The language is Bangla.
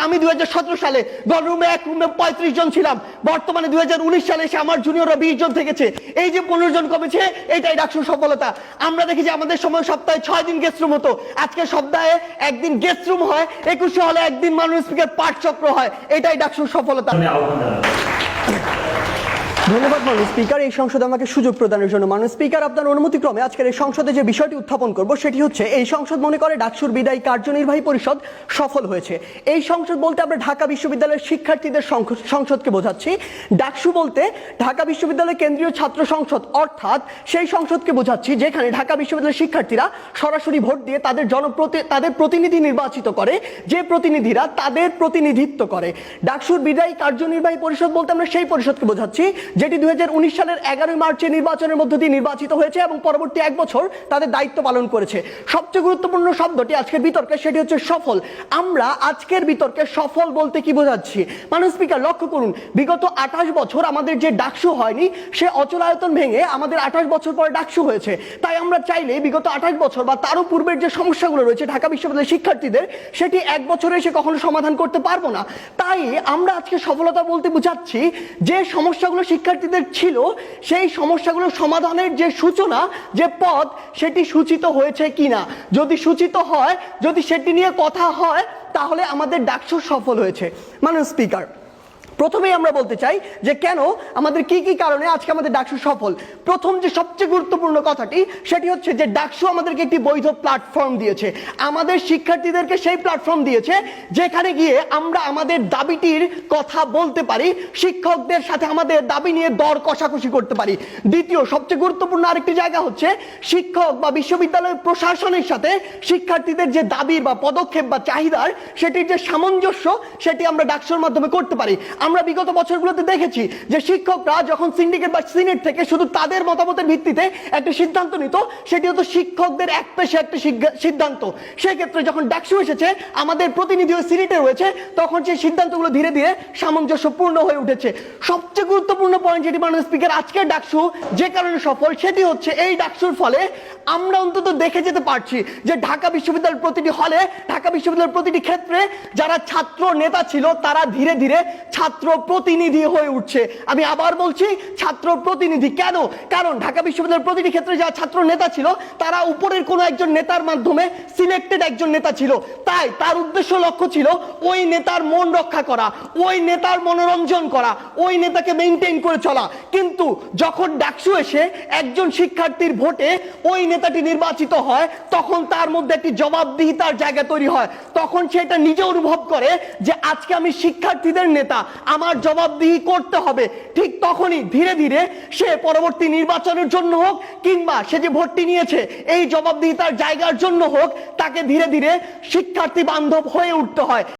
আমি 2017 সালে গণরুমে এক রুমে 35 জন ছিলাম, বর্তমানে 2019 সালে এসে আমার জুনিয়ররা 20 জন থেকেছে। এই যে 15 জন কমেছে, এটাই ডাকসুর সফলতা। আমরা দেখি যে আমাদের সময় সপ্তাহে 6 দিন গেস্ট রুম হতো, আজকে সপ্তাহে একদিন গেস্ট রুম হয়, 21 হলে একদিন মাননীয় স্পিকার পাঠ চক্র হয়, এটাই ডাকসুর সফলতা। ধন্যবাদ মাননীয় স্পিকার এই সংসদে আমাকে সুযোগ প্রদানের জন্য। মাননীয় স্পিকার, আপনার অনুমতিক্রমে আজকের এই সংসদে যে বিষয়টি উত্থাপন করব সেটি হচ্ছে, এই সংসদ মনে করে ডাকসুর বিদায়ী কার্যনির্বাহী পরিষদ সফল হয়েছে। এই সংসদ বলতে আমরা ঢাকা বিশ্ববিদ্যালয়ের শিক্ষার্থীদের সংসদকে বোঝাচ্ছি। ডাকসু বলতে ঢাকা বিশ্ববিদ্যালয়ের কেন্দ্রীয় ছাত্র সংসদ, অর্থাৎ সেই সংসদকে বোঝাচ্ছি যেখানে ঢাকা বিশ্ববিদ্যালয়ের শিক্ষার্থীরা সরাসরি ভোট দিয়ে তাদের প্রতিনিধি নির্বাচিত করে, যে প্রতিনিধিরা তাদের প্রতিনিধিত্ব করে। ডাকসুর বিদায়ী কার্যনির্বাহী পরিষদ বলতে আমরা সেই পরিষদকে বোঝাচ্ছি যেটি 2019 সালের 11 মার্চে নির্বাচনের মধ্য দিয়ে নির্বাচিত হয়েছে এবং পরবর্তী 1 বছর তাদের দায়িত্ব পালন করেছে। সবচেয়ে গুরুত্বপূর্ণ শব্দটি আজকের বিতর্কে, সেটি হচ্ছে সফল। আমরা আজকের বিতর্কে সফল বলতে কি বোঝাচ্ছি? মাননীয় স্পিকার, লক্ষ্য করুন, বিগত 28 বছর আমাদের যে ডাকসু হয়নি, সে অচলায়তন ভেঙে আমাদের 28 বছর পরে ডাকসু হয়েছে। তাই আমরা চাইলে বিগত 28 বছর বা তারও পূর্বের যে সমস্যাগুলো রয়েছে ঢাকা বিশ্ববিদ্যালয়ের শিক্ষার্থীদের, সেটি 1 বছরে এসে কখনো সমাধান করতে পারবো না। তাই আমরা আজকে সফলতা বলতে বোঝাচ্ছি যে সমস্যাগুলো শিক্ষার্থীদের ছিল, সেই সমস্যাগুলো সমাধানের যে সূচনা, যে পথ, সেটি সূচিত হয়েছে কিনা। যদি সূচিত হয়, যদি সেটি নিয়ে কথা হয়, তাহলে আমাদের ডাকসু সফল হয়েছে। মাননীয় স্পিকার, প্রথমেই আমরা বলতে চাই যে কেন আমাদের কি কি কারণে আজকে আমাদের ডাকসু সফল। প্রথম যে সবচেয়ে গুরুত্বপূর্ণ কথাটি, সেটি হচ্ছে যে ডাকসু আমাদেরকে একটি বৈধ প্ল্যাটফর্ম দিয়েছে, আমাদের শিক্ষার্থীদেরকে সেই প্ল্যাটফর্ম দিয়েছে যেখানে গিয়ে আমরা আমাদের দাবিটির কথা বলতে পারি, শিক্ষকদের সাথে আমাদের দাবি নিয়ে দর কষাকষি করতে পারি। দ্বিতীয় সবচেয়ে গুরুত্বপূর্ণ আরেকটি জায়গা হচ্ছে, শিক্ষক বা বিশ্ববিদ্যালয় প্রশাসনের সাথে শিক্ষার্থীদের যে দাবি বা পদক্ষেপ বা চাহিদার, সেটির যে সামঞ্জস্য, সেটি আমরা ডাকসুর মাধ্যমে করতে পারি। আমরা বিগত বছরগুলোতে দেখেছি যে শিক্ষকরা যখন সিন্ডিকেট বা সিনেট থেকে শুধু তাদের মতামতের ভিত্তিতে একটা সিদ্ধান্ত নিত, সেটি হতো শিক্ষকদের এক পেশে একটা সিদ্ধান্ত। সেক্ষেত্রে যখন ডাকসু এসেছে, আমাদের প্রতিনিধি সিনেটে রয়েছে, তখন সেই সিদ্ধান্তগুলো ধীরে ধীরে সামঞ্জস্যপূর্ণ হয়ে উঠেছে। সবচেয়ে গুরুত্বপূর্ণ পয়েন্ট যেটি মাননীয় স্পিকার আজকের ডাকসু যে কারণে সফল, সেটি হচ্ছে এই ডাকসুর ফলে আমরা অন্তত দেখে যেতে পারছি যে ঢাকা বিশ্ববিদ্যালয়ের প্রতিটি হলে, ঢাকা বিশ্ববিদ্যালয়ের প্রতিটি ক্ষেত্রে যারা ছাত্র নেতা ছিল, তারা ধীরে ধীরে ছাত্র প্রতিনিধি হয়ে উঠছে। আমি আবার বলছি, ছাত্র প্রতিনিধি। কেন? কারণ ঢাকা বিশ্ববিদ্যালয়ের প্রতিটি ক্ষেত্রে যারা ছাত্র নেতা ছিল, তারা উপরের কোনো একজন নেতার মাধ্যমে সিলেক্টেড একজন নেতা ছিল। তাই তার উদ্দেশ্য লক্ষ্য ছিল ওই নেতার মন রক্ষা করা, ওই নেতার মনোরঞ্জন করা, ওই নেতাকে মেইনটেইন করে চলা। কিন্তু যখন ডাকসু এসে একজন শিক্ষার্থীর ভোটে ওই নেতাটি নির্বাচিত হয়, তখন তার মধ্যে একটি জবাবদিহিতার জায়গা তৈরি হয়। তখন সেটা নিজে অনুভব করে যে আজকে আমি শিক্ষার্থীদের নেতা, আমার জবাবদিহি করতে হবে। ঠিক তখনই ধীরে ধীরে সে পরবর্তী নির্বাচনের জন্য হোক, কিংবা সে যে ভোটটি নিয়েছে এই জবাবদিহিতার জায়গার জন্য হোক, তাকে ধীরে ধীরে শিক্ষার্থী বান্ধব হয়ে উঠতে হয়।